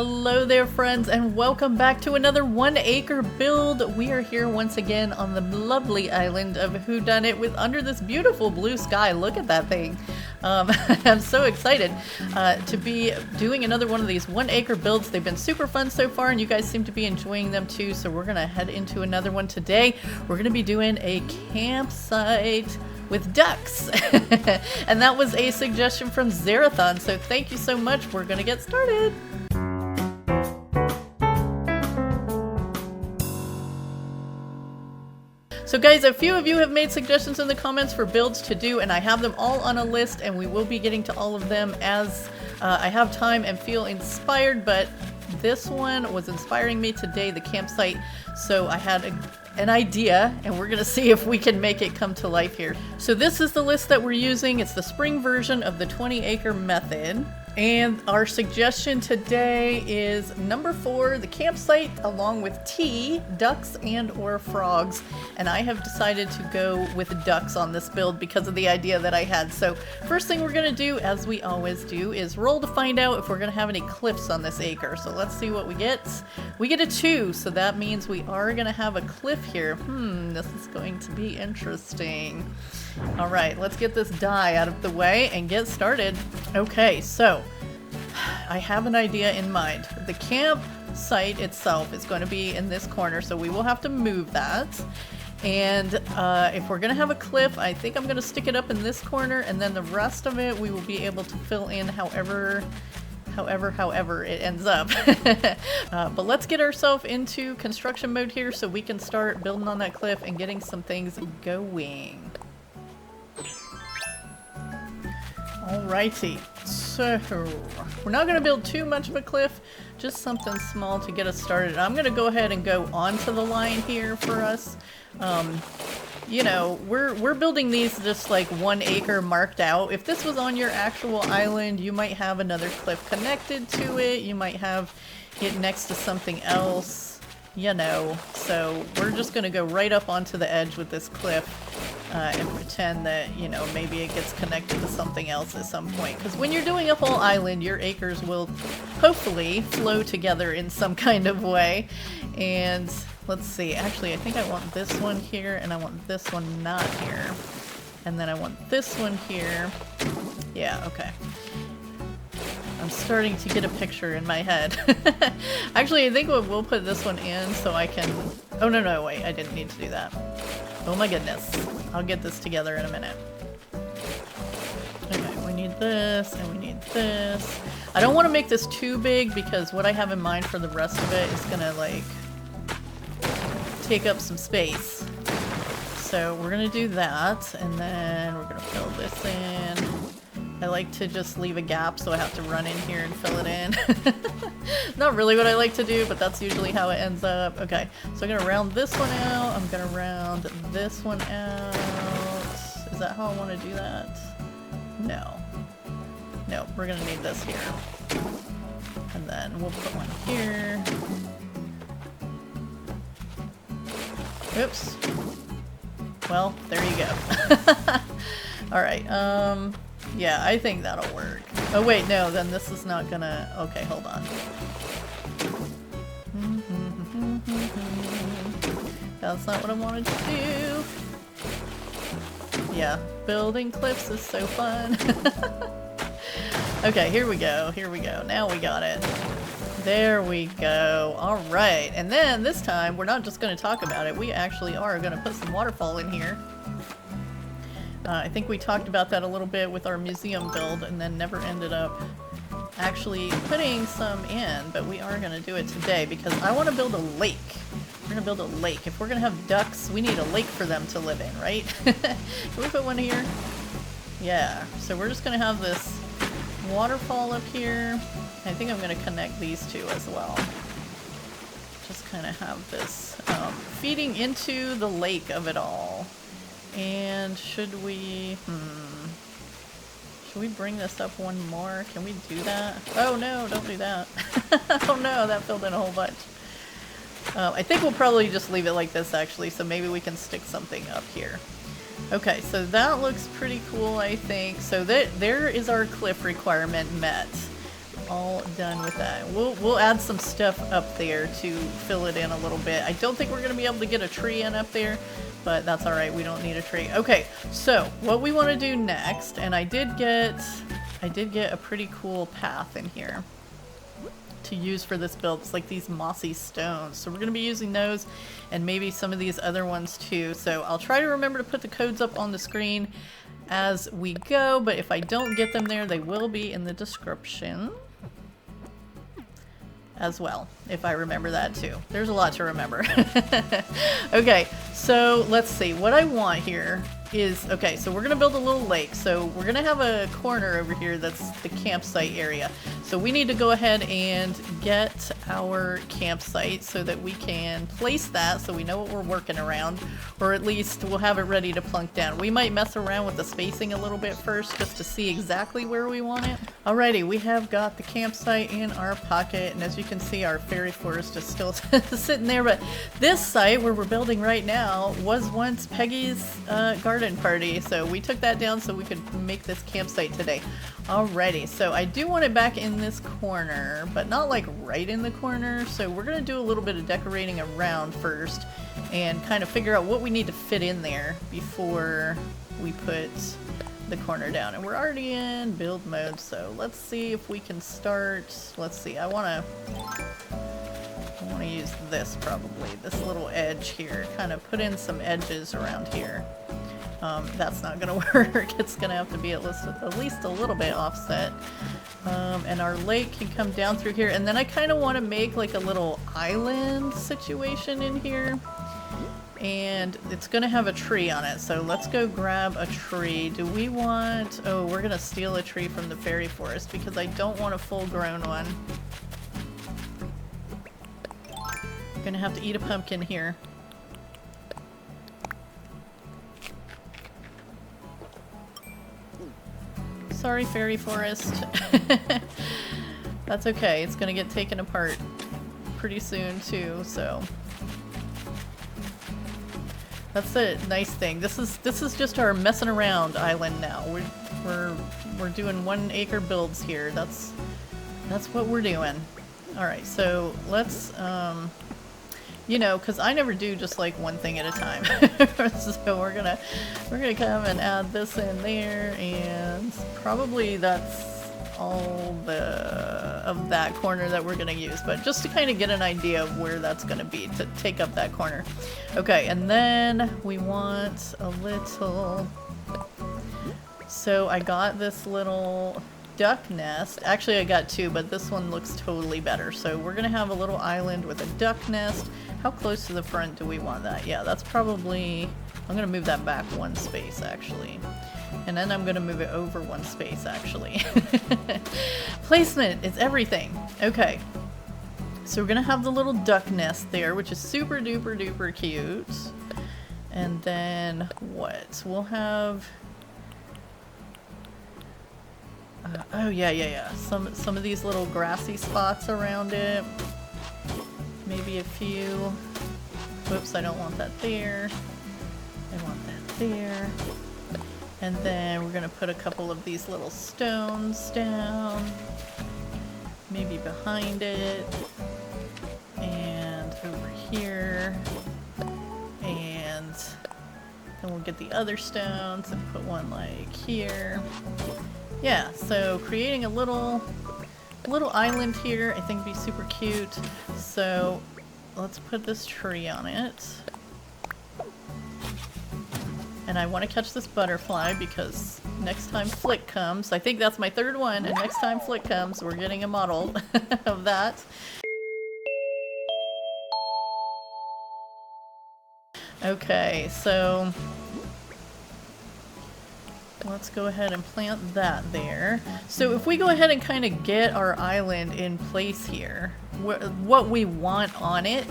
Hello there friends, and welcome back to another 1 acre build. We are here once again on the lovely island of WhoDunnit with under this beautiful blue sky. Look at that thing. I'm so excited to be doing another one of these 1 acre builds. They've been super fun so far and you guys seem to be enjoying them too, so we're gonna head into another one today. We're gonna be doing a campsite with ducks. And that was a suggestion from Zerathon, so thank you so much. We're gonna get started. So guys, a few of you have made suggestions in the comments for builds to do, and I have them all on a list, and we will be getting to all of them as I have time and feel inspired, but this one was inspiring me today, the campsite, so I had an idea, and we're gonna see if we can make it come to life here. So this is the list that we're using. It's the spring version of the 20 acre method. And our suggestion today is number 4, the campsite along with tea, ducks and or frogs. And I have decided to go with ducks on this build because of the idea that I had. So first thing we're gonna do, as we always do, is roll to find out if we're gonna have any cliffs on this acre. So let's see what we get. We get a 2, so that means we are gonna have a cliff here. This is going to be interesting. All right, let's get this die out of the way and get started. Okay, so I have an idea in mind. The campsite itself is going to be in this corner, so we will have to move that. And if we're going to have a cliff, I think I'm going to stick it up in this corner, and then the rest of it we will be able to fill in however it ends up. But let's get ourselves into construction mode here so we can start building on that cliff and getting some things going. Alrighty, so we're not going to build too much of a cliff, just something small to get us started. I'm going to go ahead and go onto the line here for us. You know, we're building these just like 1 acre marked out. If this was on your actual island, you might have another cliff connected to it. You might have it next to something else, you know. So we're just going to go right up onto the edge with this cliff. And pretend that, you know, maybe it gets connected to something else at some point. Because when you're doing a whole island, your acres will hopefully flow together in some kind of way. And let's see, actually I think I want this one here, and I want this one not here. And then I want this one here. Yeah, okay. I'm starting to get a picture in my head. Actually, I think we'll put this one in so I can... Oh, no, wait, I didn't need to do that. Oh my goodness. I'll get this together in a minute. Okay, we need this, and we need this. I don't want to make this too big because what I have in mind for the rest of it is gonna, like, take up some space. So we're gonna do that, and then we're gonna fill this in. I like to just leave a gap so I have to run in here and fill it in. Not really what I like to do, but that's usually how it ends up. Okay, so I'm gonna round this one out. I'm gonna round this one out. Is that how I want to do that? No. No, we're gonna need this here. And then we'll put one here. Oops. Well, there you go. Alright, yeah, I think that'll work. Oh wait, no, then this is not gonna... Okay, hold on. That's not what I wanted to do. Yeah, building cliffs is so fun. Okay, here we go, here we go. Now we got it. There we go. Alright, and then this time we're not just gonna talk about it, we actually are gonna put some waterfall in here. I think we talked about that a little bit with our museum build and then never ended up actually putting some in, but we are going to do it today because I want to build a lake. We're going to build a lake. If we're going to have ducks, we need a lake for them to live in, right? Can we put one here? Yeah, so we're just going to have this waterfall up here. I think I'm going to connect these two as well. Just kind of have this feeding into the lake of it all. And should we bring this up one more? Can we do that? Oh no, don't do that. Oh no, that filled in a whole bunch. I think we'll probably just leave it like this actually, so maybe we can stick something up here. Okay, so that looks pretty cool, I think. So there is our cliff requirement met. all done with that. We'll add some stuff up there to fill it in a little bit. I don't think we're going to be able to get a tree in up there, but that's all right. We don't need a tree. Okay, so what we want to do next, and I did get a pretty cool path in here to use for this build. It's like these mossy stones. So we're going to be using those and maybe some of these other ones too. So I'll try to remember to put the codes up on the screen as we go, but if I don't get them there, they will be in the description as well, if I remember that too. There's a lot to remember. Okay, so let's see. What I want here is, okay, so we're gonna build a little lake. So we're gonna have a corner over here that's the campsite area. So we need to go ahead and get our campsite so that we can place that so we know what we're working around, or at least we'll have it ready to plunk down. We might mess around with the spacing a little bit first just to see exactly where we want it. Alrighty, we have got the campsite in our pocket, and as you can see, our fairy forest is still sitting there, but this site where we're building right now was once Peggy's garden party, so we took that down so we could make this campsite today. Alrighty, so I do want it back in this corner, but not like right in the corner, so we're gonna do a little bit of decorating around first and kind of figure out what we need to fit in there before we put the corner down. And we're already in build mode, so let's see if we can start. Let's see, I want to use this, probably this little edge here, kind of put in some edges around here. That's not gonna work. It's gonna have to be at least a little bit offset. And our lake can come down through here, and then I kind of want to make like a little island situation in here, and it's gonna have a tree on it, so let's go grab a tree. Do we want, oh, we're gonna steal a tree from the fairy forest because I don't want a full-grown one. I'm gonna have to eat a pumpkin here. Sorry, fairy forest. That's okay. It's gonna get taken apart pretty soon too, so that's the nice thing. This is just our messing around island now. We're doing 1 acre builds here. That's what we're doing. All right, so let's you know, because I never do just like one thing at a time. So we're gonna come and add this in there, and probably that's all of that corner that we're gonna use, but just to kind of get an idea of where that's gonna be to take up that corner. Okay, and then we want a little, so I got this little duck nest. Actually, I got 2, but this one looks totally better. So we're gonna have a little island with a duck nest. How close to the front do we want that? Yeah, that's probably, I'm gonna move that back 1 space actually. And then I'm gonna move it over 1 space actually. Placement is everything. Okay. So we're gonna have the little duck nest there, which is super duper duper cute. And then what? We'll have, oh yeah. Some of these little grassy spots around it. Maybe a few. Whoops, I don't want that there. I want that there. And then we're gonna put a couple of these little stones down. Maybe behind it. And over here. And then we'll get the other stones and put one like here. Yeah, so creating a little island here I think would be super cute. So let's put this tree on it. And I want to catch this butterfly because next time Flick comes, I think that's my 3rd one, and next time Flick comes we're getting a model of that. Okay, so let's go ahead and plant that there. So if we go ahead and kind of get our island in place here, what we want on it,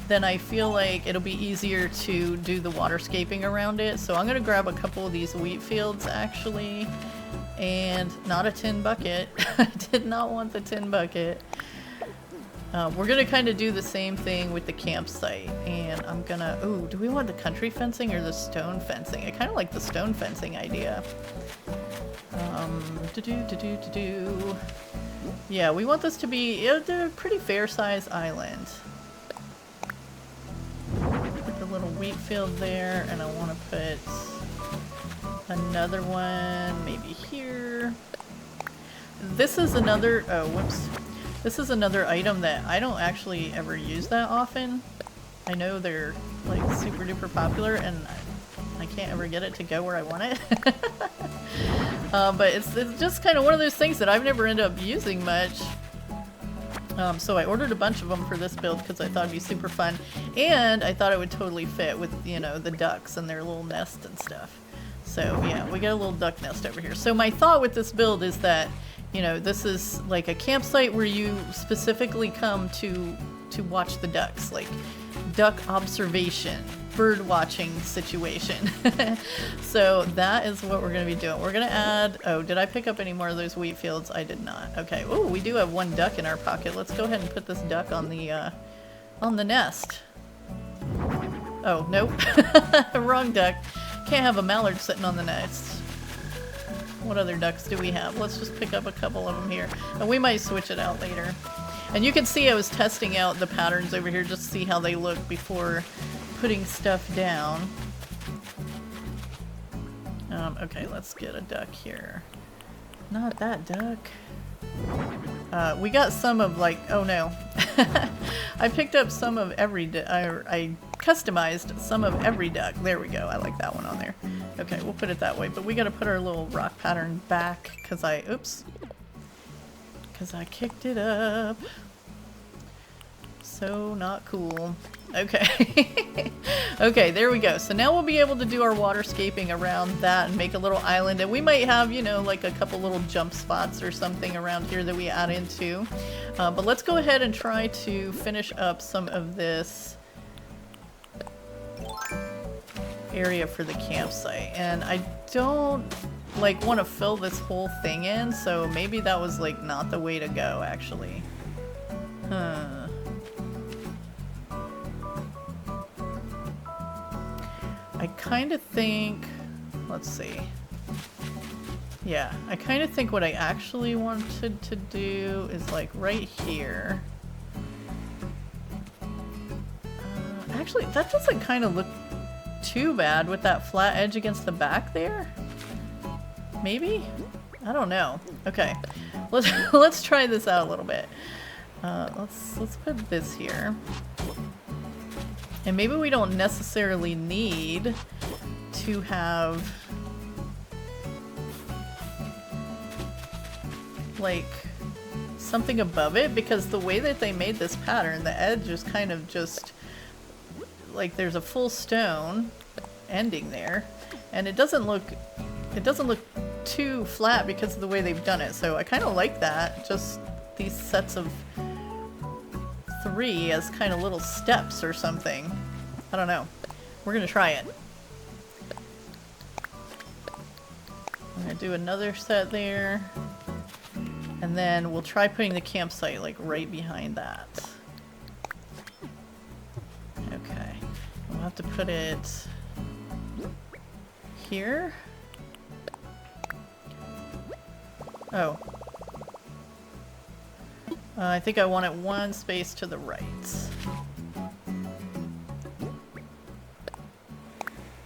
then I feel like it'll be easier to do the waterscaping around it. So I'm gonna grab a couple of these wheat fields actually, and not a tin bucket. I did not want the tin bucket. We're gonna kind of do the same thing with the campsite, and I'm gonna, ooh, do we want the country fencing or the stone fencing? I kind of like the stone fencing idea. Yeah, we want this to be a pretty fair-sized island. Put the little wheat field there, and I want to put another one maybe here. This is another, oh, whoops. This is another item that I don't actually ever use that often. I know they're like super duper popular and I can't ever get it to go where I want it. But it's just kind of one of those things that I've never ended up using much. So I ordered a bunch of them for this build because I thought it'd be super fun. And I thought it would totally fit with, you know, the ducks and their little nest and stuff. So yeah, we got a little duck nest over here. So my thought with this build is that, you know, this is like a campsite where you specifically come to watch the ducks, like duck observation, bird watching situation. So that is what we're going to be doing. We're going to add, oh, did I pick up any more of those wheat fields? I did not. Okay. Oh, we do have one duck in our pocket. Let's go ahead and put this duck on the nest. Oh, nope. Wrong duck. Can't have a mallard sitting on the nest. What other ducks do we have? Let's just pick up a couple of them here. And we might switch it out later. And you can see I was testing out the patterns over here just to see how they look before putting stuff down. Okay, let's get a duck here. Not that duck. We got some of like, oh no. I picked up some of every I customized some of every duck. There we go. I like that one on there. Okay, we'll put it that way. But we got to put our little rock pattern back because oops. Because I kicked it up. So not cool. Okay. Okay, there we go. So now we'll be able to do our waterscaping around that and make a little island. And we might have, you know, like a couple little jump spots or something around here that we add into. But let's go ahead and try to finish up some of this area for the campsite. And I don't like want to fill this whole thing in, so maybe that was like not the way to go actually. I kind of think, let's see. Yeah, I kind of think what I actually wanted to do is like right here. Actually, that doesn't kind of look too bad with that flat edge against the back there. Maybe? I don't know. Okay, let's try this out a little bit. Let's put this here. And maybe we don't necessarily need to have like something above it, because the way that they made this pattern, the edge is kind of just like there's a full stone ending there, and it doesn't look too flat because of the way they've done it. So I kind of like that, just these sets of 3 as kind of little steps or something. I don't know. We're gonna try it. I'm gonna do another set there, and then we'll try putting the campsite like right behind that. Okay, we'll have to put it here. Oh. I think I want it one space to the right.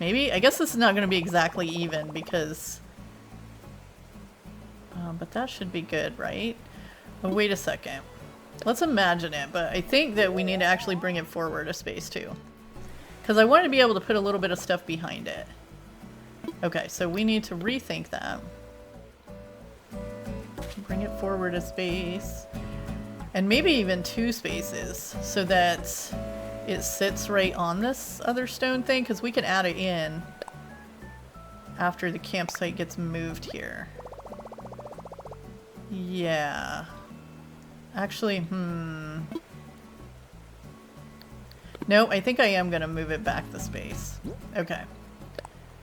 Maybe? I guess this is not going to be exactly even because... but that should be good, right? Oh, wait a second. Let's imagine it, but I think that we need to actually bring it forward a space too. Because I wanted to be able to put a little bit of stuff behind it. Okay, so we need to rethink that. Bring it forward a space. And maybe even 2 spaces so that it sits right on this other stone thing, because we can add it in after the campsite gets moved here. Yeah. Actually, no, I think I am going to move it back the space. Okay.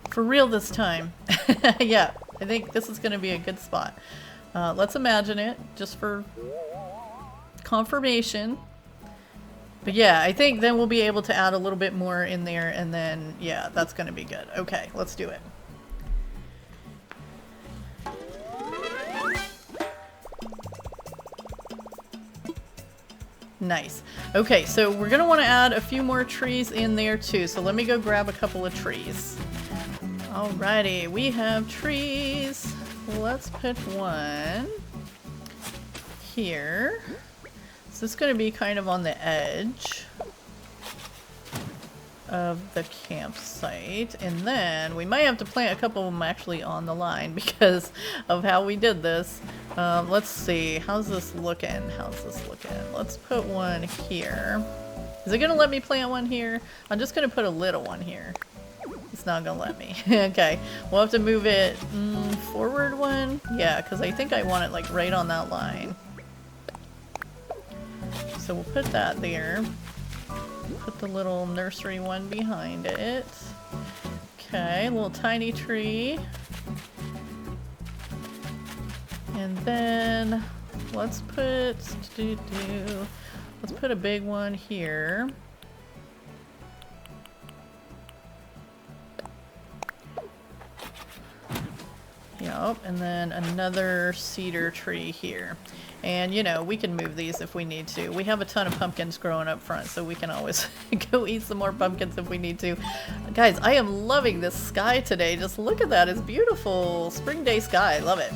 For real this time. Yeah, I think this is going to be a good spot. Let's imagine it just for confirmation. But yeah, I think then we'll be able to add a little bit more in there, and then yeah, that's gonna be good. Okay, let's do it. Nice. Okay, so we're gonna want to add a few more trees in there too. So let me go grab a couple of trees. Alrighty, we have trees. Let's put one here. So this is gonna be kind of on the edge of the campsite, and then we might have to plant a couple of them actually on the line because of how we did this. Let's see, how's this looking? Let's put one here. Is it gonna let me plant one here? I'm just gonna put a little one here. It's not gonna let me. Okay, we'll have to move it forward one. Yeah, because I think I want it like right on that line. So we'll put that there. Put the little nursery one behind it. Okay, a little tiny tree. And then let's put a big one here. Yep, and then another cedar tree here. And you know, we can move these if we need to. We have a ton of pumpkins growing up front, so we can always go eat some more pumpkins if we need to. Guys, I am loving this sky today. Just look at that, it's beautiful. Spring day sky, love it.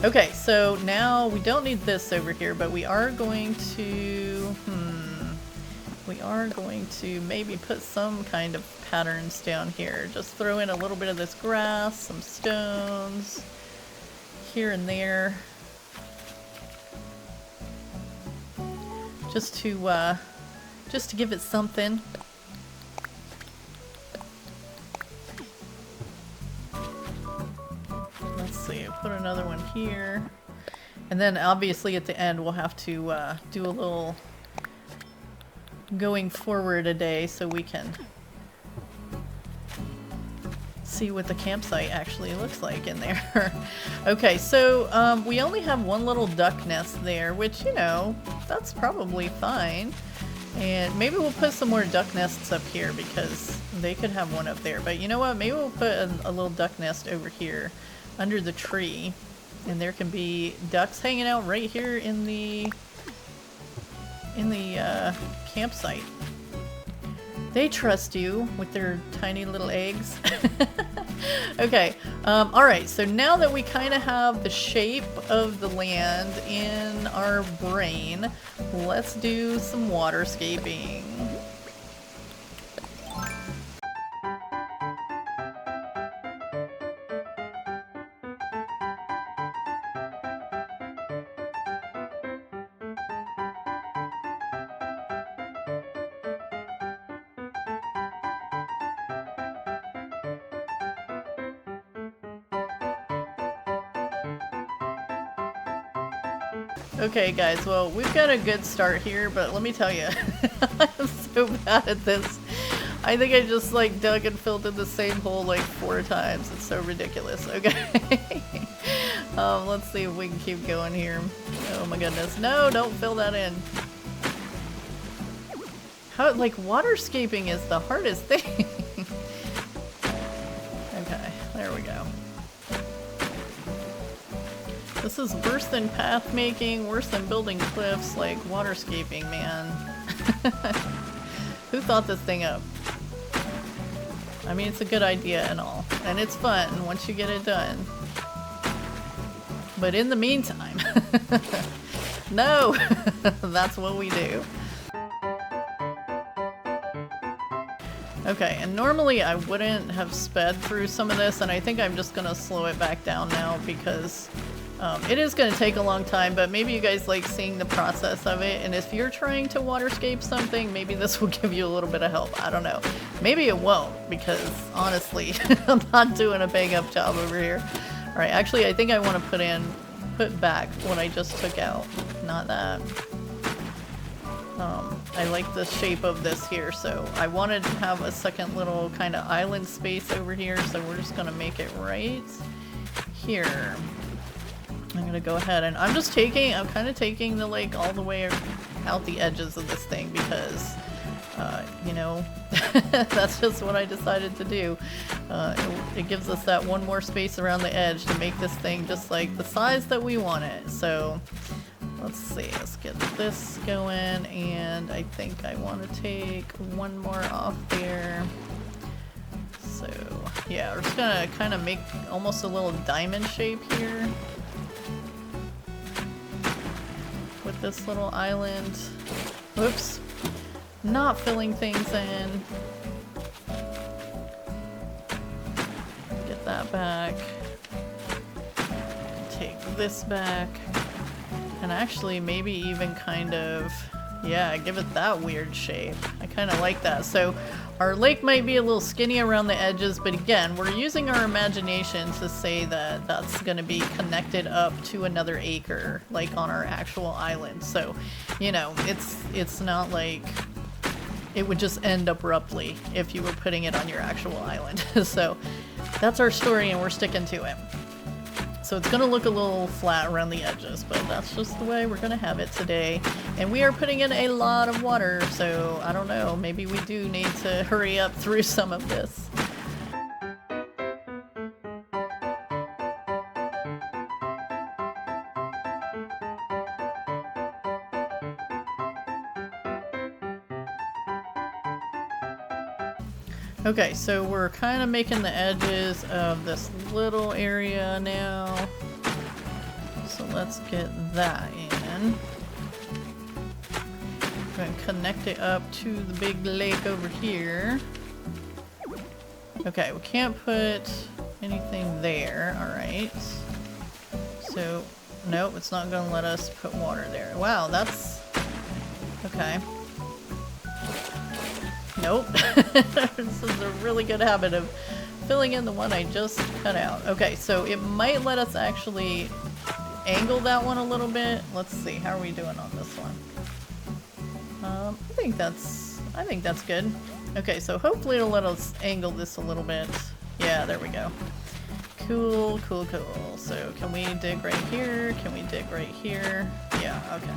Okay, so now we don't need this over here, but we are going to, maybe put some kind of patterns down here. Just throw in a little bit of this grass, some stones, here and there. Just to give it something. Let's see, put another one here. And then obviously at the end we'll have to do a little going forward a day so we can see what the campsite actually looks like in there. Okay, so we only have one little duck nest there, which, you know, that's probably fine. And maybe we'll put some more duck nests up here because they could have one up there. But you know what? Maybe we'll put a little duck nest over here under the tree. And there can be ducks hanging out right here in the campsite. They trust you with their tiny little eggs. Okay, alright, so now that we kind of have the shape of the land in our brain, let's do some waterscaping. Okay guys, well we've got a good start here, but let me tell you, I'm so bad at this. I think I just like dug and filled in the same hole like 4 times. It's so ridiculous. Okay. Let's see if we can keep going here. Oh my goodness. No, don't fill that in. How, like, waterscaping is the hardest thing. Okay, there we go. This is worse than path making, worse than building cliffs, like waterscaping, man. Who thought this thing up? I mean, it's a good idea and all, and it's fun once you get it done. But in the meantime, no, that's what we do. Okay, and normally I wouldn't have sped through some of this, and I think I'm just gonna slow it back down now because it is going to take a long time, but maybe you guys like seeing the process of it, and if you're trying to waterscape something, maybe this will give you a little bit of help. I don't know. Maybe it won't, because honestly, I'm not doing a bang up job over here. Alright, actually I think I want to put back what I just took out. Not that. I like the shape of this here, so I wanted to have a second little kind of island space over here, so we're just going to make it right here. I'm gonna go ahead and I'm kind of taking the lake all the way out the edges of this thing because, you know, that's just what I decided to do. It gives us that one more space around the edge to make this thing just like the size that we want it. So let's see, let's get this going, and I think I want to take one more off there. So yeah, we're just gonna kind of make almost a little diamond shape here with this little island. Whoops, not filling things in. Get that back. Take this back. And actually maybe even kind of, yeah, give it that weird shape. I kind of like that. So our lake might be a little skinny around the edges, but again, we're using our imagination to say that that's going to be connected up to another acre, like on our actual island. So, you know, it's not like it would just end abruptly if you were putting it on your actual island. So that's our story and we're sticking to it. So it's gonna look a little flat around the edges, but that's just the way we're gonna have it today. And we are putting in a lot of water, so I don't know, maybe we do need to hurry up through some of this. Okay, so we're kind of making the edges of this little area now. So let's get that in. We're going to connect it up to the big lake over here. Okay, we can't put anything there. Alright. So, nope, it's not going to let us put water there. Wow, that's... okay. Nope. This is a really good habit of filling in the one I just cut out. Okay, so it might let us actually angle that one a little bit. Let's see, how are we doing on this one? I think that's good. Okay, so hopefully it'll let us angle this a little bit. Yeah, there we go. Cool, cool, cool. So can we dig right here? Can we dig right here? Yeah, okay.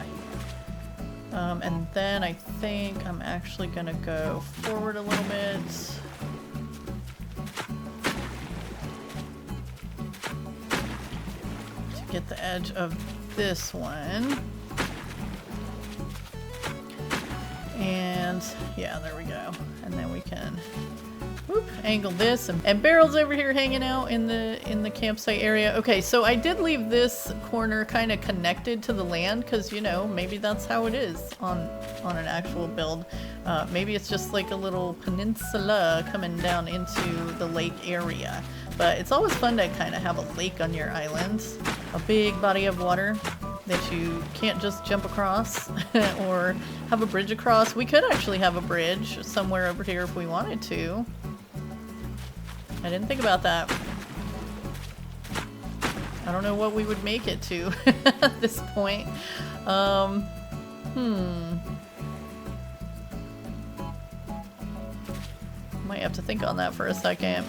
And then I think I'm actually gonna go forward a little bit. To get the edge of this one. And yeah, there we go. And then we can angle this, and Barrel's over here hanging out in the campsite area. Okay, so I did leave this corner kind of connected to the land because, you know, maybe that's how it is on an actual build. Maybe it's just like a little peninsula coming down into the lake area. But it's always fun to kind of have a lake on your island, a big body of water that you can't just jump across or have a bridge across. We could actually have a bridge somewhere over here if we wanted to. I didn't think about that. I don't know what we would make it to at this point. Might have to think on that for a second.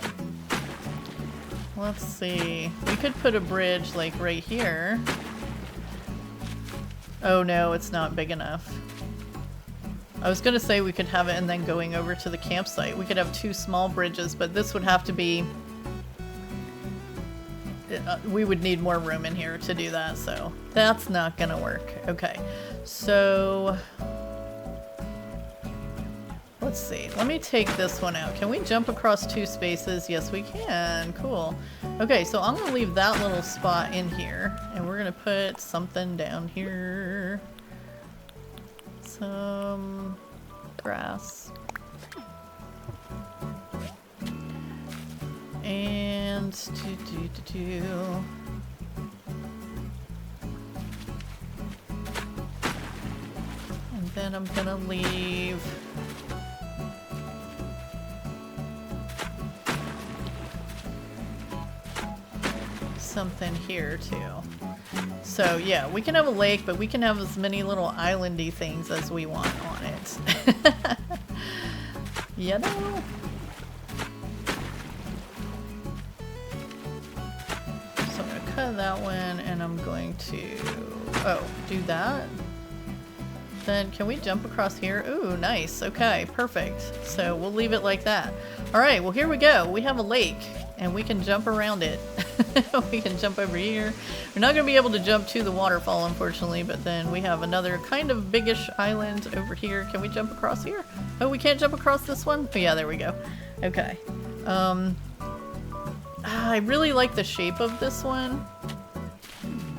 Let's see. We could put a bridge like right here. Oh no, it's not big enough. I was gonna say we could have it and then going over to the campsite. We could have two small bridges, but this would have to be... we would need more room in here to do that, so that's not gonna work. Okay, so... let's see. Let me take this one out. Can we jump across two spaces? Yes, we can. Cool. Okay, so I'm gonna leave that little spot in here, and we're gonna put something down here. Some grass. And and then I'm gonna leave something here too. So yeah, we can have a lake, but we can have as many little islandy things as we want on it. You know? So I'm gonna cut that one, and I'm going to, oh, do that? then can we jump across here? Ooh, nice. Okay, perfect. So we'll leave it like that. All right, well, here we go. We have a lake, and we can jump around it. We can jump over here. We're not going to be able to jump to the waterfall, unfortunately, but then we have another kind of biggish island over here. Can we jump across here? Oh, we can't jump across this one? Oh, yeah, there we go. Okay. I really like the shape of this one.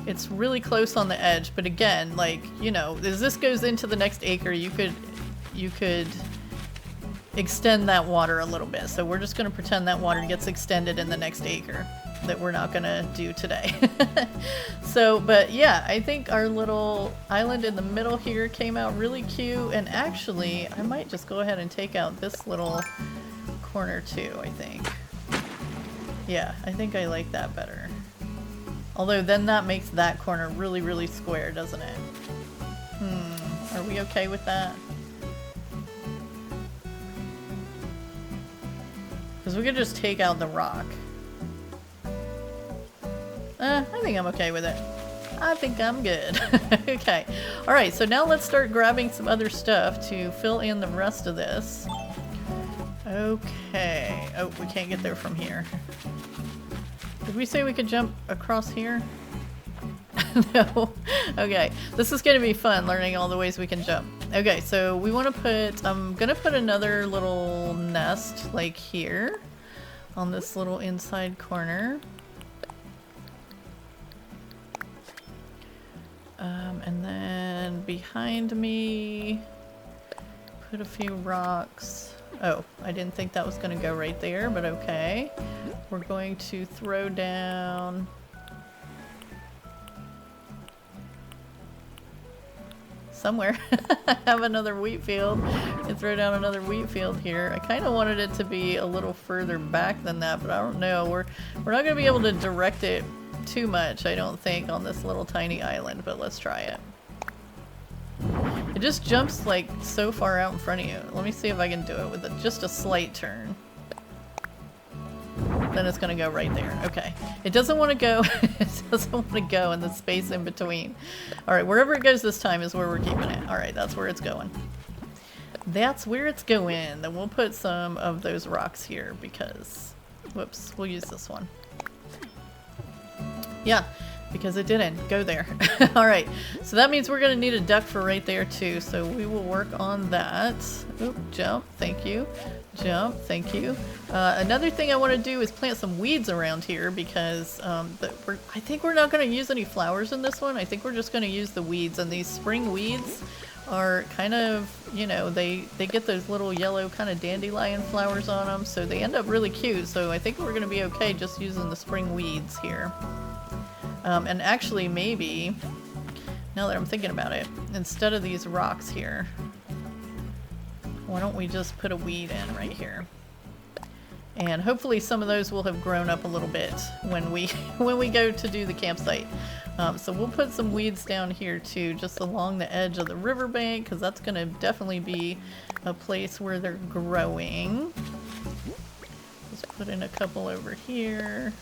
It's really close on the edge, but again, like, you know, as this goes into the next acre, you could extend that water a little bit. So we're just going to pretend that water gets extended in the next acre that we're not going to do today. So, but yeah, I think our little island in the middle here came out really cute. And actually, I might just go ahead and take out this little corner too, I think. Yeah, I think I like that better. Although then that makes that corner really, really square, doesn't it? Are we okay with that? Because we could just take out the rock. I think I'm okay with it. I think I'm good. Okay. Alright, so now let's start grabbing some other stuff to fill in the rest of this. Okay. Oh, we can't get there from here. Did we say we could jump across here? No. Okay. This is going to be fun, learning all the ways we can jump. Okay, so we want to put... I'm going to put another little nest, like here, on this little inside corner. And then behind me, put a few rocks. Oh, I didn't think that was going to go right there, but okay. We're going to throw down... somewhere. I have another wheat field. And throw down another wheat field here. I kind of wanted it to be a little further back than that, but I don't know. We're not going to be able to direct it too much, I don't think, on this little tiny island, but let's try it. It just jumps like so far out in front of you. Let me see if I can do it with just a slight turn. Then it's gonna go right there. Okay. It doesn't want to go. It doesn't want to go in the space in between. Alright, wherever it goes this time is where we're keeping it. Alright, that's where it's going. That's where it's going. Then we'll put some of those rocks here because... Whoops, we'll use this one. Yeah, because it didn't go there. Alright, so that means we're going to need a duck for right there too, so we will work on that. Oop, jump, thank you. Jump, thank you. Another thing I want to do is plant some weeds around here because I think we're not going to use any flowers in this one. I think we're just going to use the weeds, and these spring weeds are kind of, you know, they get those little yellow kind of dandelion flowers on them, so they end up really cute. So I think we're going to be okay just using the spring weeds here. And actually maybe, now that I'm thinking about it, instead of these rocks here, why don't we just put a weed in right here? And hopefully some of those will have grown up a little bit when we go to do the campsite. So we'll put some weeds down here too, just along the edge of the riverbank, because that's going to definitely be a place where they're growing. Let's put in a couple over here.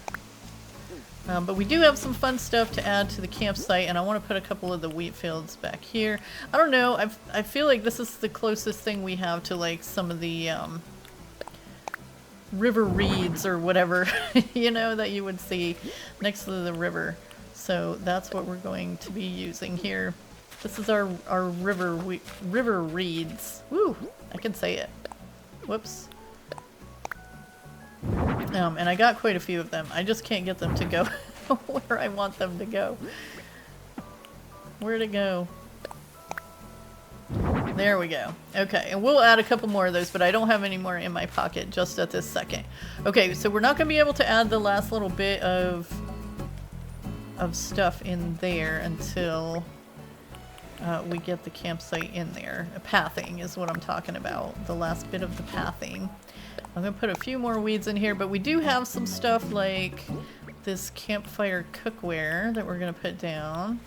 But we do have some fun stuff to add to the campsite, and I want to put a couple of the wheat fields back here. I don't know, I feel like this is the closest thing we have to like some of the river reeds or whatever, you know, that you would see next to the river. So that's what we're going to be using here. This is our river reeds. Woo! I can say it. Whoops. And I got quite a few of them. I just can't get them to go where I want them to go. Where'd it go? There we go. Okay, and we'll add a couple more of those, but I don't have any more in my pocket just at this second. Okay, so we're not going to be able to add the last little bit of stuff in there until we get the campsite in there. Pathing is what I'm talking about. The last bit of the pathing. I'm going to put a few more weeds in here, but we do have some stuff like this campfire cookware that we're going to put down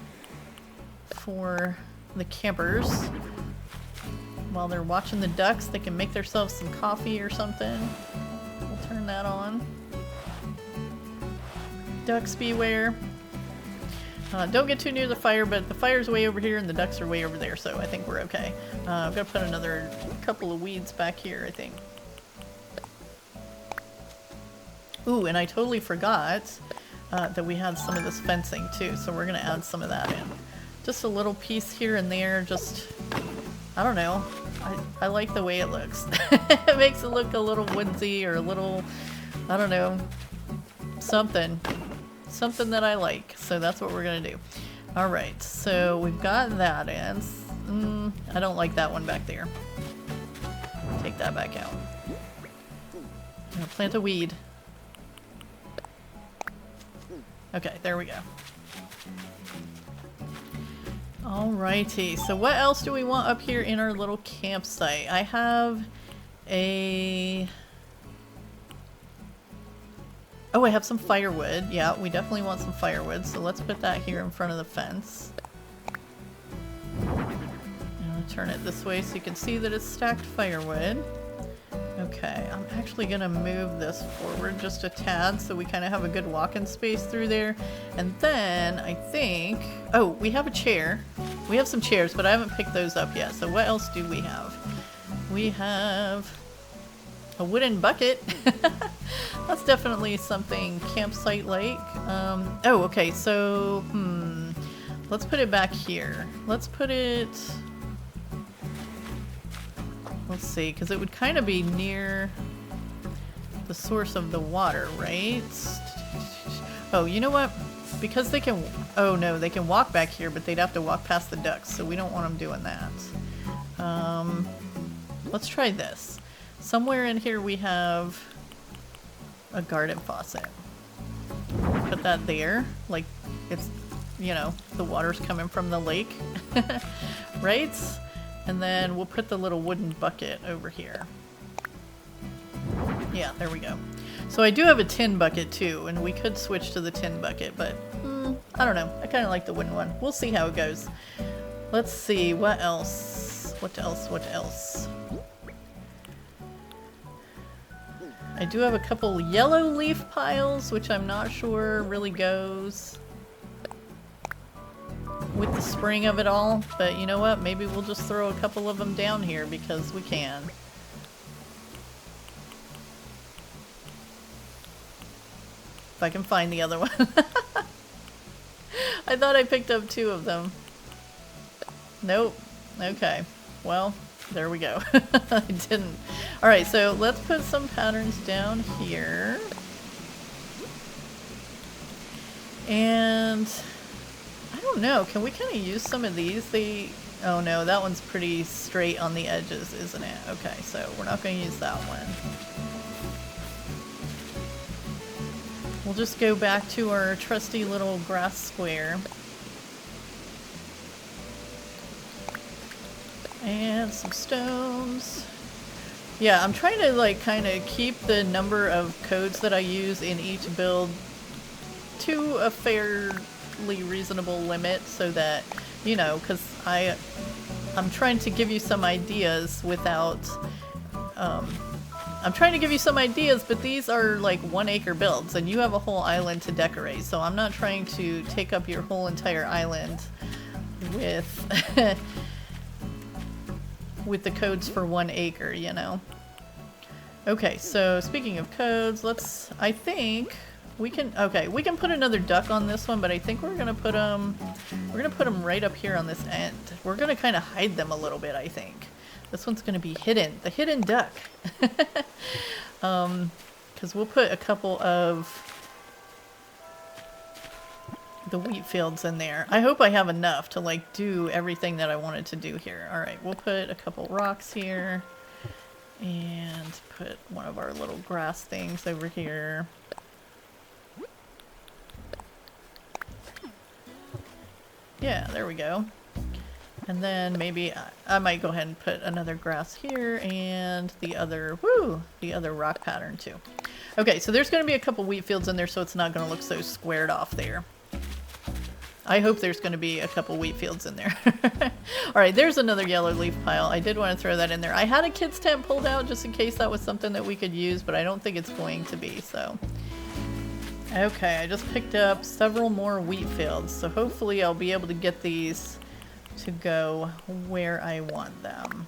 for the campers. While they're watching the ducks, they can make themselves some coffee or something. We'll turn that on. Ducks beware. Don't get too near the fire, but the fire's way over here and the ducks are way over there, so I think we're okay. I'm gonna put another couple of weeds back here, I think. Ooh, and I totally forgot that we had some of this fencing too, so we're gonna add some of that in. Just a little piece here and there, just, I don't know. I like the way it looks. It makes it look a little woodsy or a little, I don't know, something that I like. So that's what we're gonna do. All right, so we've got that in. I don't like that one back there. Take that back out. I'm gonna plant a weed. Okay, there we go. Alrighty, so what else do we want up here in our little campsite? I have a... Oh, I have some firewood. Yeah, we definitely want some firewood, so let's put that here in front of the fence. I'm gonna turn it this way so you can see that it's stacked firewood. Okay, I'm actually gonna move this forward just a tad so we kind of have a good walking space through there. And then I think, oh, we have a chair. We have some chairs, but I haven't picked those up yet. So what else do we have? We have a wooden bucket. That's definitely something campsite-like. Oh, okay, so, let's put it back here. Let's put it... Let's see, because it would kind of be near the source of the water, right? Oh, you know what? Because they can... Oh, no, they can walk back here, but they'd have to walk past the ducks, so we don't want them doing that. Let's try this. Somewhere in here we have a garden faucet. Put that there, like it's, you know, the water's coming from the lake, right? And then we'll put the little wooden bucket over here. Yeah, there we go. So I do have a tin bucket too, and we could switch to the tin bucket, but I don't know. I kind of like the wooden one. We'll see how it goes. Let's see, what else? What else? I do have a couple yellow leaf piles, which I'm not sure really goes with the spring of it all, but you know what? Maybe we'll just throw a couple of them down here because we can. If I can find the other one. I thought I picked up 2 of them. Nope. Okay. Well, there we go. I didn't. Alright, so let's put some patterns down here. And I don't know, can we kind of use some of these? Oh no, that one's pretty straight on the edges, isn't it? Okay, so we're not going to use that one. We'll just go back to our trusty little grass square. And some stones. Yeah, I'm trying to like kind of keep the number of codes that I use in each build to a fairly reasonable limit so that, you know, because I'm trying to give you some ideas without, I'm trying to give you some ideas, but these are like 1 acre builds and you have a whole island to decorate, so I'm not trying to take up your whole entire island with with the codes for 1 acre, you know. Okay, so speaking of codes, I think we can, okay, we can put another duck on this one, but I think we're gonna put them right up here on this end. We're gonna kind of hide them a little bit, I think. This one's gonna be hidden, the hidden duck. Because we'll put a couple of the wheat fields in there. I hope I have enough to like do everything that I wanted to do here. All right, we'll put a couple rocks here and put one of our little grass things over here. Yeah, there we go. And then maybe I might go ahead and put another grass here and the other rock pattern too. Okay, so there's going to be a couple wheat fields in there, so it's not going to look so squared off there. I hope there's going to be a couple wheat fields in there. Alright, there's another yellow leaf pile. I did want to throw that in there. I had a kid's tent pulled out just in case that was something that we could use, but I don't think it's going to be, so. Okay, I just picked up several more wheat fields, so hopefully I'll be able to get these to go where I want them.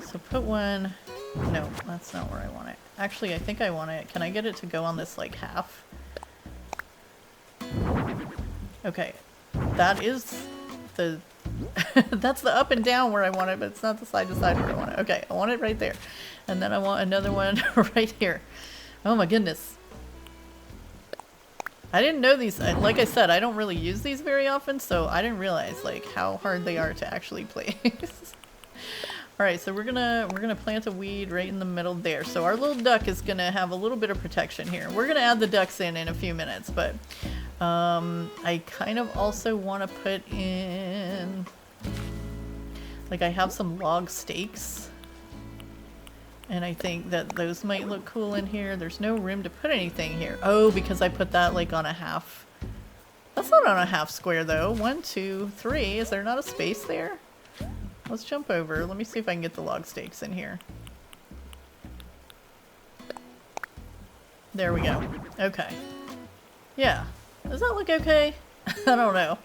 So put one... No, that's not where I want it. Actually, I think I want it... Can I get it to go on this, like, half? Okay. That is the... That's the up and down where I want it, but it's not the side to side where I want it. Okay, I want it right there. And then I want another one right here. Oh my goodness. I didn't know these, like I said, I don't really use these very often, so I didn't realize like how hard they are to actually place. Alright, so we're gonna plant a weed right in the middle there. So our little duck is gonna have a little bit of protection here. We're gonna add the ducks in a few minutes, but I kind of also want to put in, like I have some log stakes. And I think that those might look cool in here. There's no room to put anything here. Oh, because I put that like on a half. That's not on a half square though. 1, 2, 3. Is there not a space there? Let's jump over. Let me see if I can get the log stakes in here. There we go. Okay. Yeah. Does that look okay? I don't know.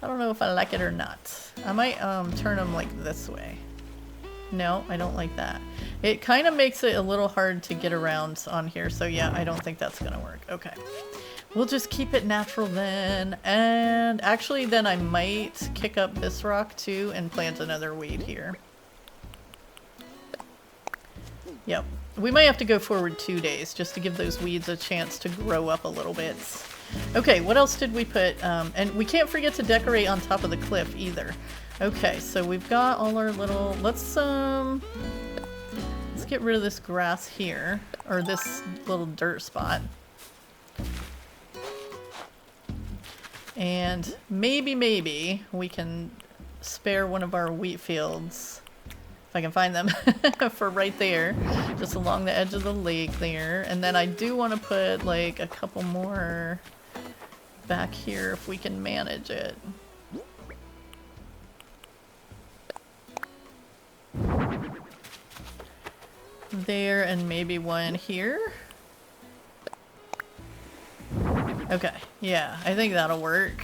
I don't know if I like it or not. I might turn them like this way. No, I don't like that. It kind of makes it a little hard to get around on here, so yeah, I don't think that's gonna work. Okay. We'll just keep it natural then, and actually then I might kick up this rock too and plant another weed here. Yep. We might have to go forward 2 days just to give those weeds a chance to grow up a little bit. Okay, what else did we put? And we can't forget to decorate on top of the cliff either. Okay, so we've got all our little, let's get rid of this grass here, or this little dirt spot. And maybe we can spare one of our wheat fields, if I can find them, for right there, just along the edge of the lake there. And then I do want to put like a couple more back here if we can manage it. There, and maybe one here. Okay, yeah, I think that'll work.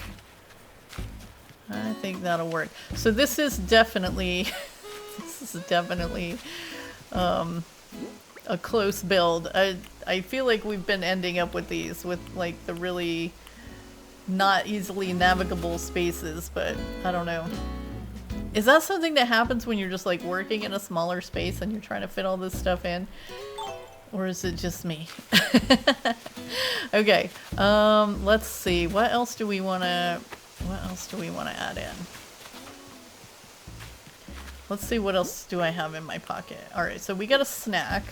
I think that'll work. So this is definitely a close build. I feel like we've been ending up with these with like the really not easily navigable spaces, but I don't know. Is that something that happens when you're just like working in a smaller space and you're trying to fit all this stuff in? Or is it just me? Okay, let's see. What else do we want to add in? Let's see, what else do I have in my pocket? Alright, so we got a snack.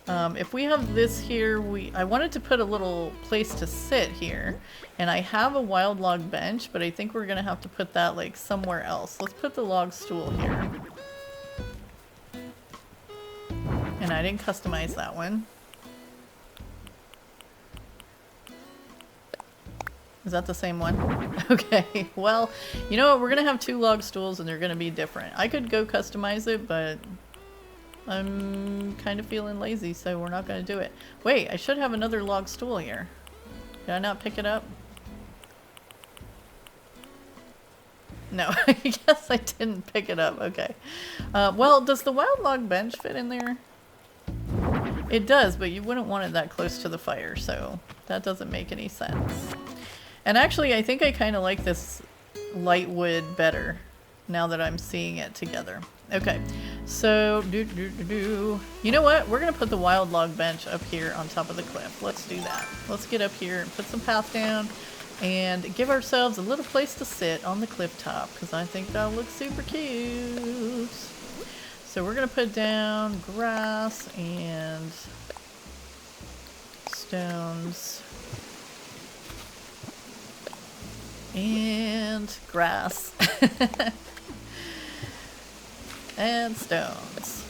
If we have this here, I wanted to put a little place to sit here, and I have a wild log bench, but I think we're gonna have to put that like somewhere else. Let's put the log stool here. And I didn't customize that one. Is that the same one? Okay, well, you know what? We're gonna have 2 log stools and they're gonna be different. I could go customize it, but I'm kind of feeling lazy, so we're not gonna do it. Wait, I should have another log stool here. Did I not pick it up? No, I guess I didn't pick it up. Okay. Well, does the wild log bench fit in there? It does, but you wouldn't want it that close to the fire, so that doesn't make any sense. And actually, I think I kind of like this light wood better now that I'm seeing it together. Okay, so you know what? We're gonna put the wild log bench up here on top of the cliff. Let's do that. Let's get up here and put some path down and give ourselves a little place to sit on the cliff top, because I think that'll look super cute. So we're gonna put down grass and stones and grass and stones.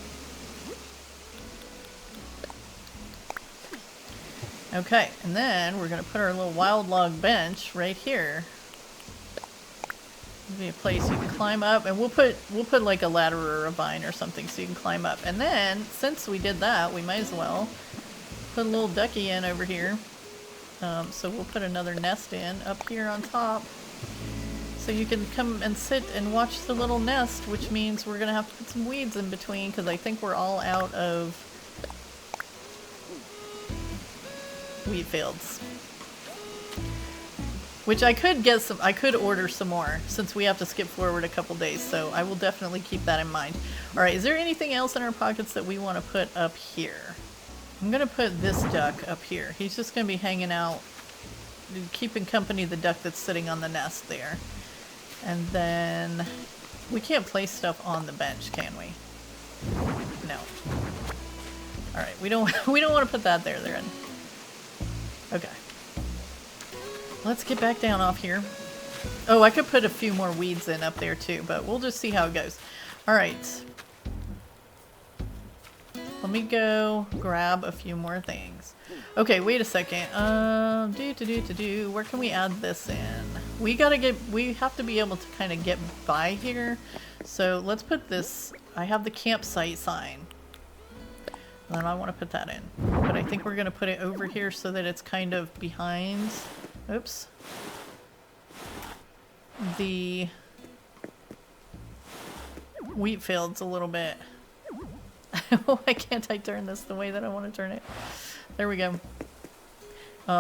Okay, and then we're gonna put our little wild log bench right here. There'll be a place you can climb up, and we'll put like a ladder or a vine or something so you can climb up. And then, since we did that, we might as well put a little ducky in over here. So we'll put another nest in up here on top. So you can come and sit and watch the little nest, which means we're gonna have to put some weeds in between because I think we're all out of wheat fields. Which I could order some more since we have to skip forward a couple days, so I will definitely keep that in mind. Alright, is there anything else in our pockets that we want to put up here? I'm gonna put this duck up here. He's just gonna be hanging out, keeping company the duck that's sitting on the nest there. And then we can't place stuff on the bench, can we? No. Alright, we don't want to put that there then. Okay. Let's get back down off here. Oh, I could put a few more weeds in up there too, but we'll just see how it goes. Alright. Let me go grab a few more things. Okay, wait a second. Where can we add this in? We have to be able to kind of get by here. So let's put this, I have the campsite sign. And then I want to put that in. But I think we're going to put it over here so that it's kind of behind, oops, the wheat fields a little bit. Why can't I turn this the way that I want to turn it? There we go.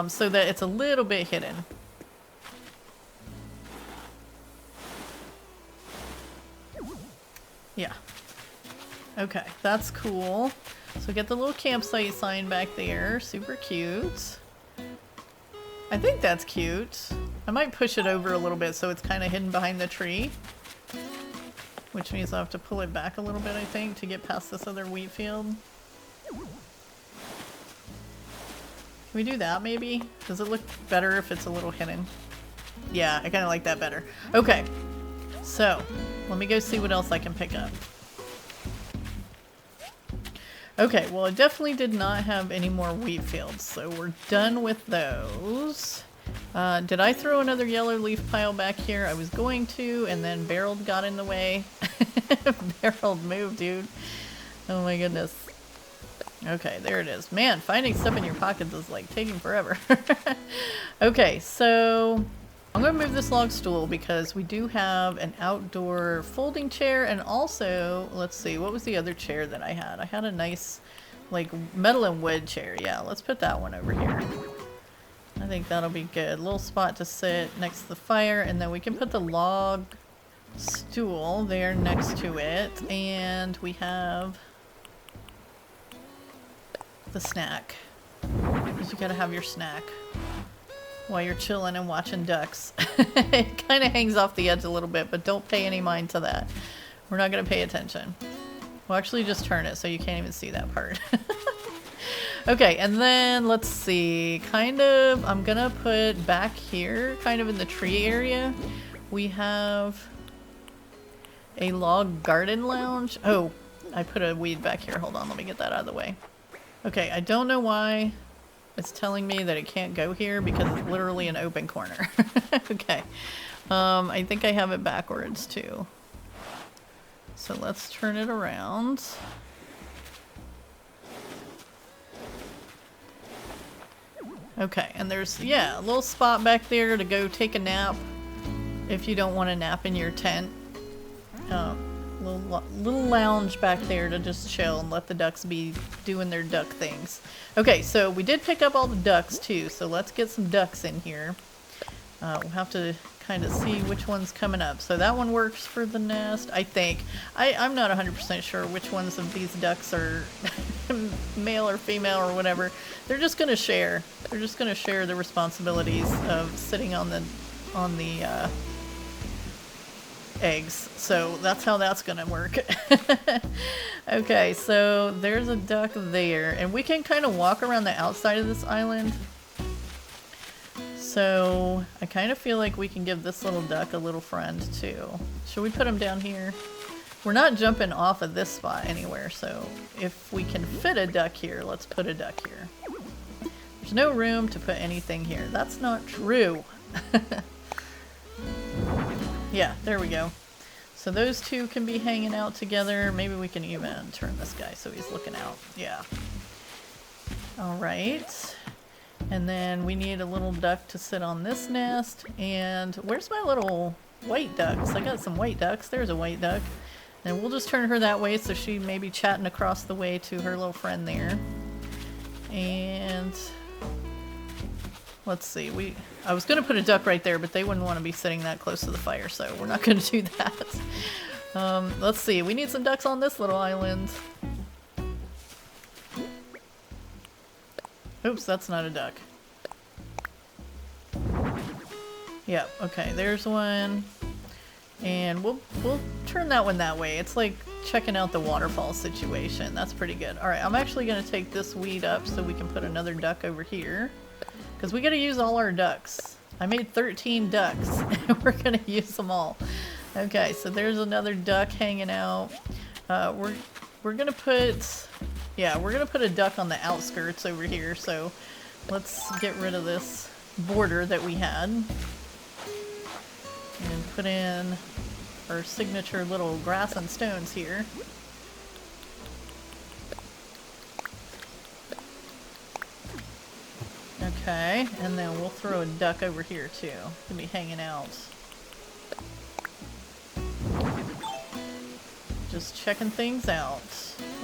So that it's a little bit hidden. Yeah. Okay, that's cool. So get the little campsite sign back there. Super cute. I think that's cute. I might push it over a little bit so it's kind of hidden behind the tree. Which means I'll have to pull it back a little bit, I think, to get past this other wheat field. Can we do that, maybe? Does it look better if it's a little hidden? Yeah, I kind of like that better. Okay, so let me go see what else I can pick up. Okay, well, it definitely did not have any more wheat fields, so we're done with those. Did I throw another yellow leaf pile back here? I was going to, and then Barreled got in the way. Barreled, move, dude. Oh my goodness. Okay, there it is. Man, finding stuff in your pockets is like taking forever. Okay, so I'm gonna move this log stool because we do have an outdoor folding chair, and also, let's see, what was the other chair that I had? I had a nice, like, metal and wood chair. Yeah, let's put that one over here. I think that'll be good. Little spot to sit next to the fire, and then we can put the log stool there next to it, and we have the snack. Because you gotta have your snack while you're chilling and watching ducks. It kind of hangs off the edge a little bit, but don't pay any mind to that. We're not gonna pay attention. We'll actually just turn it so you can't even see that part. Okay, and then let's see, I'm gonna put back here, kind of in the tree area, we have a log garden lounge. Oh, I put a weed back here. Hold on, let me get that out of the way. Okay, I don't know why it's telling me that it can't go here because it's literally an open corner. Okay, I think I have it backwards too. So let's turn it around. Okay, and there's, yeah, a little spot back there to go take a nap if you don't want to nap in your tent. Little lounge back there to just chill and let the ducks be doing their duck things. Okay, so we did pick up all the ducks too, so let's get some ducks in here. We'll have to kind of see which one's coming up. So that one works for the nest, I think. I'm not 100% sure which ones of these ducks are male or female or whatever. They're just gonna share. They're just gonna share the responsibilities of sitting on the eggs. So that's how that's gonna work. Okay, so there's a duck there, and we can kind of walk around the outside of this island. So I kind of feel like we can give this little duck a little friend too. Should we put him down here? We're not jumping off of this spot anywhere, so if we can fit a duck here, let's put a duck here. There's no room to put anything here. That's not true. Yeah, there we go. So those two can be hanging out together. Maybe we can even turn this guy so he's looking out. Yeah. All right. And then we need a little duck to sit on this nest. And where's my little white ducks? I got some white ducks. There's a white duck. And we'll just turn her that way so she may be chatting across the way to her little friend there. And let's see, I was gonna put a duck right there, but they wouldn't want to be sitting that close to the fire, so we're not gonna do that. Let's see, we need some ducks on this little island. Oops, that's not a duck. Yep, okay, there's one. And we'll turn that one that way. It's like checking out the waterfall situation. That's pretty good. Alright, I'm actually going to take this weed up so we can put another duck over here. Because we got to use all our ducks. I made 13 ducks and we're going to use them all. Okay, so there's another duck hanging out. We're going to put... Yeah, we're going to put a duck on the outskirts over here. So let's get rid of this border that we had. And put in our signature little grass and stones here. Okay, and then we'll throw a duck over here too. He'll be hanging out. Just checking things out.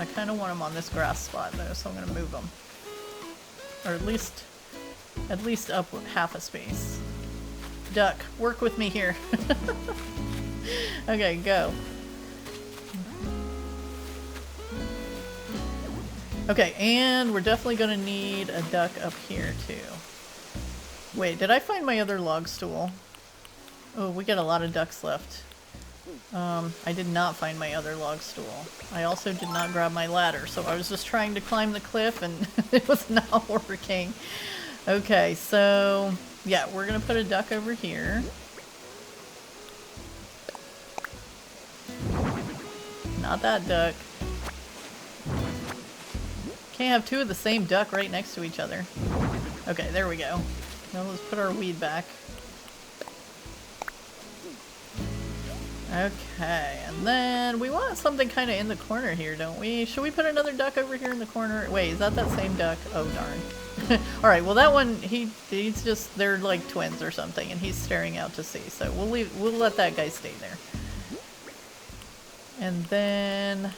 I kind of want him on this grass spot though, so I'm going to move him. Or at least up half a space. Duck, work with me here. Okay, go. Okay, and we're definitely gonna need a duck up here too. Wait, did I find my other log stool? Oh, we got a lot of ducks left. I did not find my other log stool. I also did not grab my ladder, so I was just trying to climb the cliff and it was not working. Okay, so yeah, we're gonna put a duck over here. Not that duck. Can't have two of the same duck right next to each other. Okay, there we go. Now let's put our weed back. Okay, and then we want something kind of in the corner here, don't we? Should we put another duck over here in the corner? Wait, is that same duck? Oh, darn. Alright, well that one, he's just, they're like twins or something, and he's staring out to sea, so we'll let that guy stay there. And then...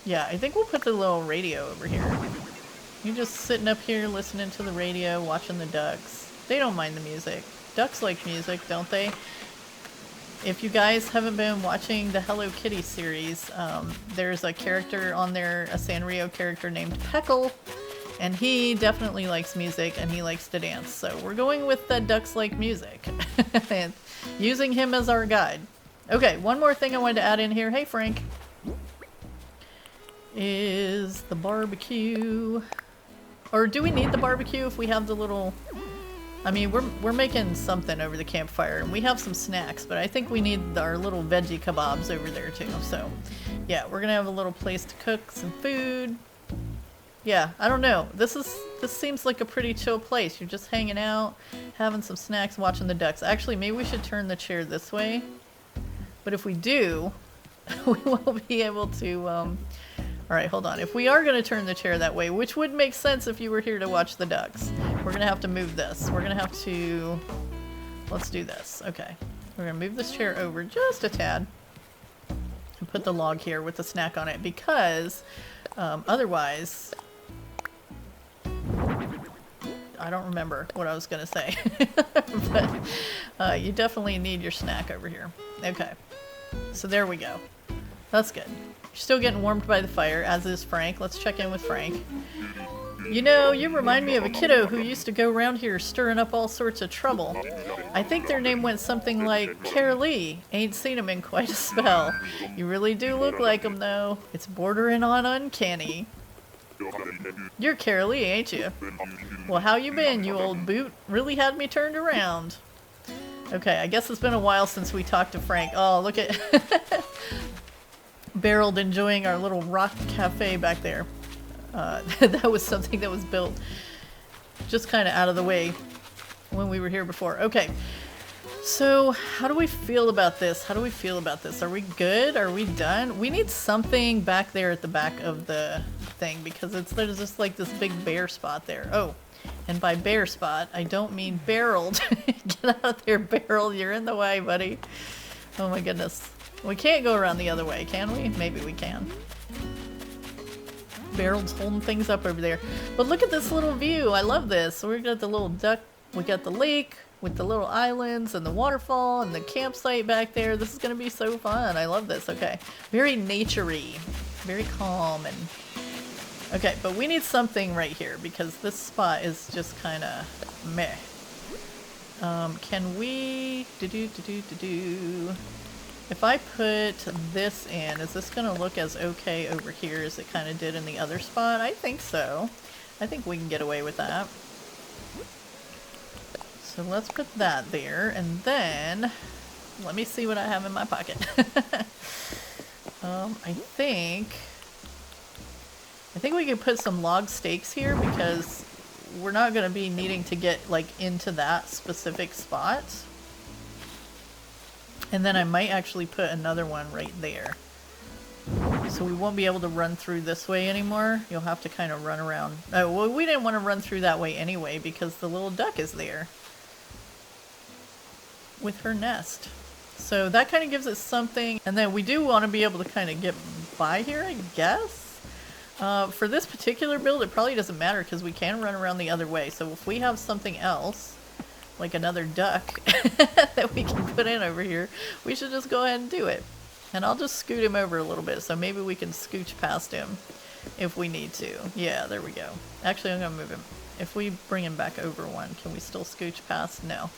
yeah, I think we'll put the little radio over here. You're just sitting up here listening to the radio, watching the ducks. They don't mind the music. Ducks like music, don't they? If you guys haven't been watching the Hello Kitty series, there's a character on there, a Sanrio character named Peckle, and he definitely likes music and he likes to dance. So we're going with the ducks like music and using him as our guide. Okay, one more thing I wanted to add in here. Hey, Frank. Is the barbecue. Or do we need the barbecue if we have the little... I mean, we're making something over the campfire, and we have some snacks, but I think we need our little veggie kebabs over there too. So, yeah, we're gonna have a little place to cook some food. Yeah, I don't know. This seems like a pretty chill place. You're just hanging out, having some snacks, watching the ducks. Actually, maybe we should turn the chair this way. But if we do, we will be able to. Alright, hold on. If we are going to turn the chair that way, which would make sense if you were here to watch the ducks, we're going to have to move this. We're going to have to... let's do this. Okay. We're going to move this chair over just a tad. And put the log here with the snack on it, because otherwise... I don't remember what I was going to say. But you definitely need your snack over here. Okay. So there we go. That's good. You're still getting warmed by the fire, as is Frank. Let's check in with Frank. You know, you remind me of a kiddo who used to go around here stirring up all sorts of trouble. I think their name went something like Carraleigh. Ain't seen him in quite a spell. You really do look like him, though. It's bordering on uncanny. You're Carraleigh, ain't you? Well, how you been, you old boot? Really had me turned around. Okay, I guess it's been a while since we talked to Frank. Oh, look at... Barreled enjoying our little rock cafe back there. That was something that was built just kind of out of the way when we were here before. Okay, so how do we feel about this? How do we feel about this? Are we good? Are we done? We need something back there at the back of the thing because there's just like this big bare spot there. Oh, and by bare spot, I don't mean barreled. Get out of there, barrel. You're in the way, buddy. Oh my goodness. We can't go around the other way, can we? Maybe we can. Barreled's holding things up over there. But look at this little view. I love this. So we got the little duck. We got the lake with the little islands and the waterfall and the campsite back there. This is going to be so fun. I love this. Okay. Very nature-y. Very calm and... Okay, but we need something right here because this spot is just kind of meh. Can we... If I put this in, is this going to look as okay over here as it kind of did in the other spot? I think so. I think we can get away with that. So let's put that there, and then let me see what I have in my pocket. I think we could put some log stakes here because we're not going to be needing to get like into that specific spot. And then I might actually put another one right there. So we won't be able to run through this way anymore. You'll have to kind of run around. Oh, well, we didn't want to run through that way anyway because the little duck is there with her nest. So that kind of gives it something. And then we do want to be able to kind of get by here, I guess. For this particular build, it probably doesn't matter because we can run around the other way. So if we have something else, like another duck that we can put in over here, we should just go ahead and do it. And I'll just scoot him over a little bit so maybe we can scooch past him if we need to. Yeah, there we go. Actually, I'm gonna move him. If we bring him back over one, can we still scooch past? No.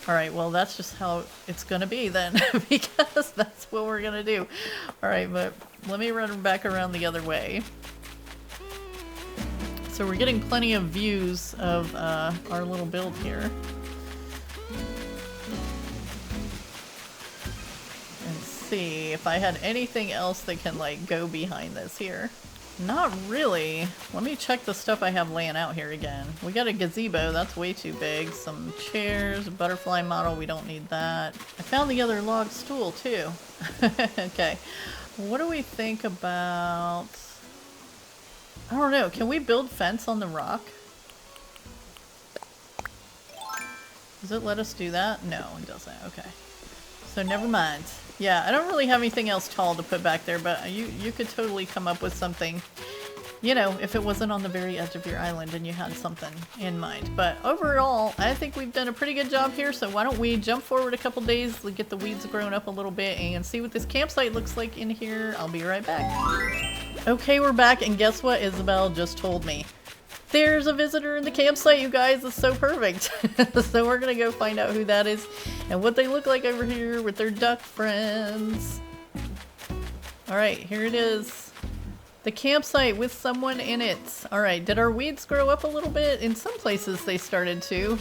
Alright, well that's just how it's gonna be then because that's what we're gonna do. Alright, but let me run him back around the other way. So we're getting plenty of views of our little build here. And see if I had anything else that can like go behind this here. Not really. Let me check the stuff I have laying out here again. We got a gazebo, that's way too big. Some chairs, a butterfly model, we don't need that. I found the other log stool too. Okay. What do we think about... I don't know, can we build fence on the rock? Does it let us do that? No, it doesn't. Okay. So never mind. Yeah, I don't really have anything else tall to put back there, but you could totally come up with something, you know, if it wasn't on the very edge of your island and you had something in mind. But overall, I think we've done a pretty good job here, so why don't we jump forward a couple days, get the weeds grown up a little bit, and see what this campsite looks like in here. I'll be right back. Okay, we're back, and guess what Isabel just told me? There's a visitor in the campsite, you guys. It's so perfect. So we're gonna go find out who that is and what they look like over here with their duck friends. Alright, here it is. The campsite with someone in it. Alright, did our weeds grow up a little bit? In some places they started to.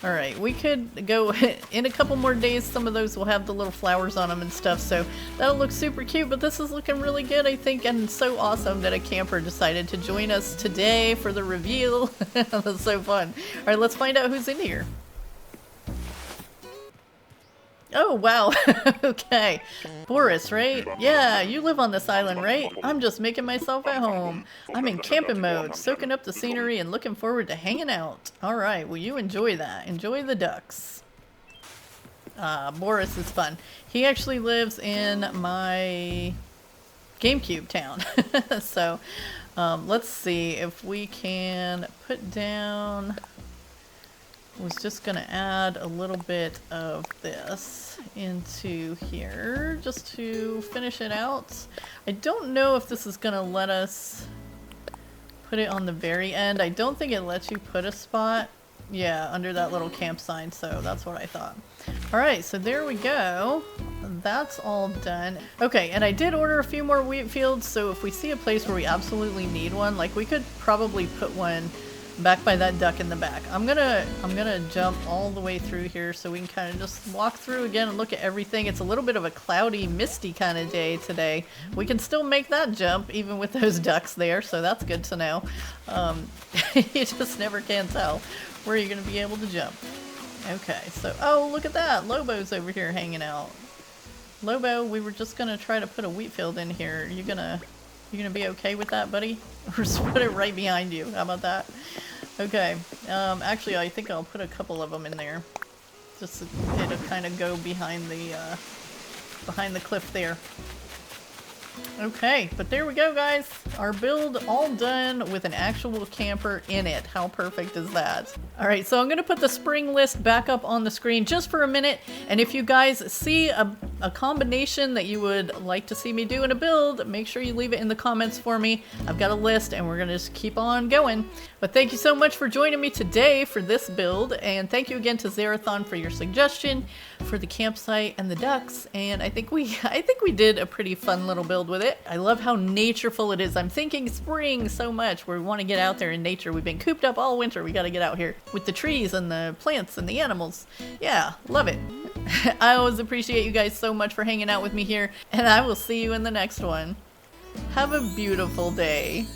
Alright, we could go in a couple more days. Some of those will have the little flowers on them and stuff, so that'll look super cute, but this is looking really good, I think, and so awesome that a camper decided to join us today for the reveal. That's so fun. Alright, let's find out who's in here. Oh, wow. Okay. Boris, right? Yeah, you live on this island, right? I'm just making myself at home. I'm in camping mode, soaking up the scenery and looking forward to hanging out. Alright, well you enjoy that. Enjoy the ducks. Boris is fun. He actually lives in my GameCube town. So, let's see if we can put down... was just gonna add a little bit of this into here just to finish it out. I don't know if this is gonna let us put it on the very end. I don't think it lets you put a spot, yeah, under that little camp sign, so that's what I thought. Alright, so there we go. That's all done. Okay, and I did order a few more wheat fields, so if we see a place where we absolutely need one, like we could probably put one back by that duck in the back. I'm gonna jump all the way through here so we can kind of just walk through again and look at everything. It's a little bit of a cloudy, misty kind of day today. We can still make that jump even with those ducks there, so that's good to know. You just never can tell where you're gonna be able to jump. Okay, so oh, look at that, Lobo's over here hanging out. Lobo, we were just gonna try to put a wheat field in here. Are you gonna You gonna be okay with that, buddy? Or just put it right behind you. How about that? Okay. Actually, I think I'll put a couple of them in there. Just so it'll kind of go behind the cliff there. Okay, but there we go, guys. Our build all done with an actual camper in it. How perfect is that? All right, so I'm gonna put the spring list back up on the screen just for a minute. And if you guys see a combination that you would like to see me do in a build, make sure you leave it in the comments for me. I've got a list and we're gonna just keep on going. But thank you so much for joining me today for this build. And thank you again to Zerathon for your suggestion for the campsite and the ducks. And I think we did a pretty fun little build with it. I love how natureful it is. I'm thinking spring so much. We want to get out there in nature. We've been cooped up all winter. We got to get out here with the trees and the plants and the animals. Yeah, love it. I always appreciate you guys so much for hanging out with me here, and I will see you in the next one. Have a beautiful day.